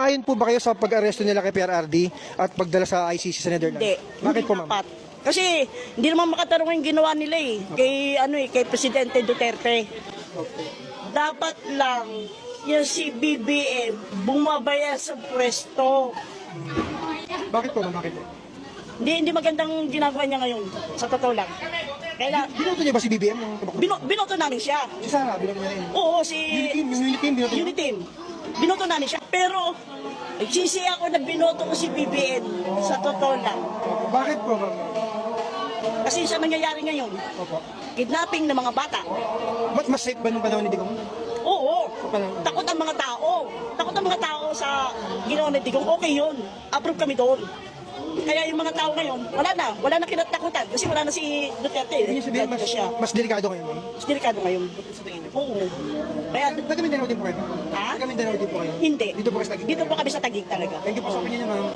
Sang-ayon po ba kayo sa pag-aresto nila kay PRRD at pagdala sa ICC sa Netherlands? Hindi. Bakit Hindi po, ma'am? dapat. Kasi hindi naman makatarungan yung ginawa nila eh. Kay Presidente Duterte. Dapat lang yung si BBM bumabaya sa pwesto. Bakit po, ma'am? Bakit po? Hindi magandang ginagawa niya ngayon. Sa totoo lang. Kaya Binoto niya ba si BBM? Yung kabako? binoto namin siya. Si Sara, binoto niya rin. Oo, si Yung unit team, binoto niya? Unitin. Binoto namin siya. Pero nagsisi ako na binoto ko si BBM. Sa totoo lang. Bakit po, ma'am? Kasi sa nangyayari ngayon, Opo. kidnapping ng mga bata. Mas safe ba nung panahon ni Digong? Oo. Takot ang mga tao. Takot ang mga tao sa ginawa ni Digong. Okay yun. Approve kami doon. Kaya yung mga tao ngayon, wala na kinatakutan kasi wala na si Duterte. Ibig sabihin, mas delikado kayo, ma'am? Mas delikado ngayon. Oo. Kaya, Taga Mindanao din po kayo? ha? Taga Mindanao din po kayo? Hindi. Dito po kayo sa Taguig? Dito po kami sa Taguig talaga. Thank you po sa opinion niyo, ma'am.